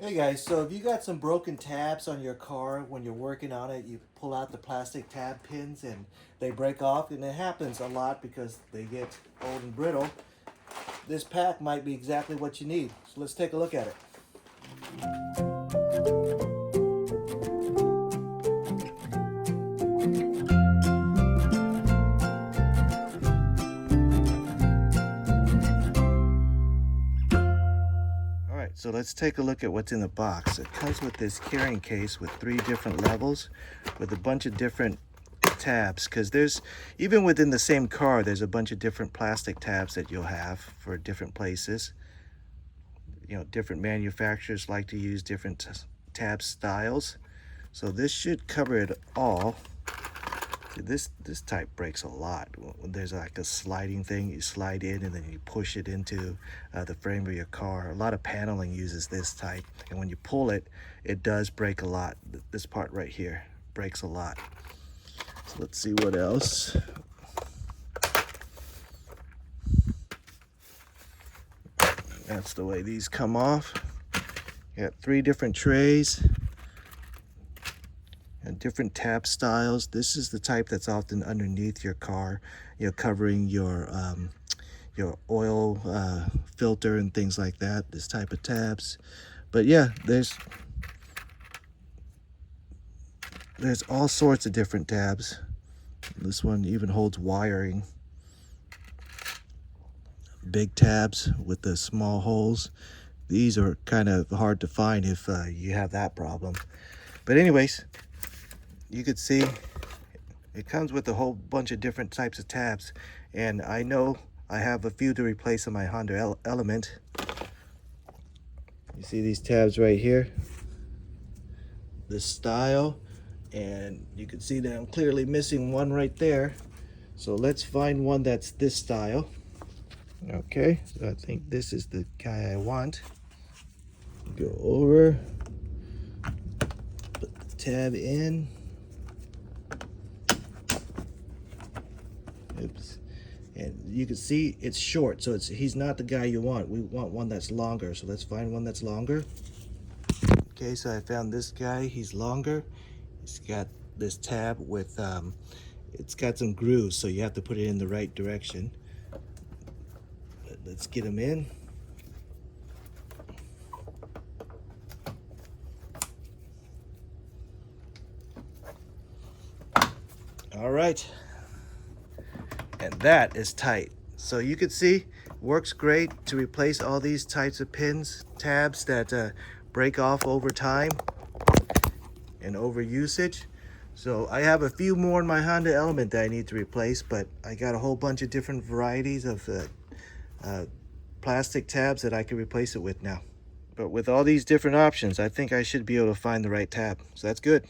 Hey guys, so if you got some broken tabs on your car when you're working on it, you pull out the plastic tab pins and they break off, and it happens a lot because they get old and brittle. This pack might be exactly what you need. So let's take a look at it. Alright, so let's take a look at what's in the box. It comes with this carrying case with 3 different levels with a bunch of different tabs, because there's, even within the same car, there's a bunch of different plastic tabs that you'll have for different places. You know, different manufacturers like to use different tab styles. So this should cover it all. See, this type breaks a lot. There's like a sliding thing. You slide in and then you push it into the frame of your car. A lot of paneling uses this type. And when you pull it, it does break a lot. This part right here breaks a lot. So let's see what else. That's the way these come off. You got 3 different trays and different tab styles. This is the type that's often underneath your car, you know, covering your oil filter and things like that. This type of tabs. But yeah, there's all sorts of different tabs. This one even holds wiring. Big tabs with the small holes. These are kind of hard to find if you have that problem. But anyways, you could see it comes with a whole bunch of different types of tabs, and I know I have a few to replace in my Honda Element. You see these tabs right here, this style, and you can see that I'm clearly missing one right there. So let's find one that's this style. Okay, so I think this is the guy I want. Go over, put the tab in. Oops. And you can see it's short, so he's not the guy you want. We want one that's longer, so let's find one that's longer. Okay, so I found this guy. He's longer. He's got this tab with it's got some grooves, so you have to put it in the right direction. Let's get him in. All right, and that is tight. So you can see, works great to replace all these types of pins, tabs that break off over time and over usage. So I have a few more in my Honda Element that I need to replace, but I got a whole bunch of different varieties of plastic tabs that I can replace it with now. But with all these different options, I think I should be able to find the right tab. So that's good.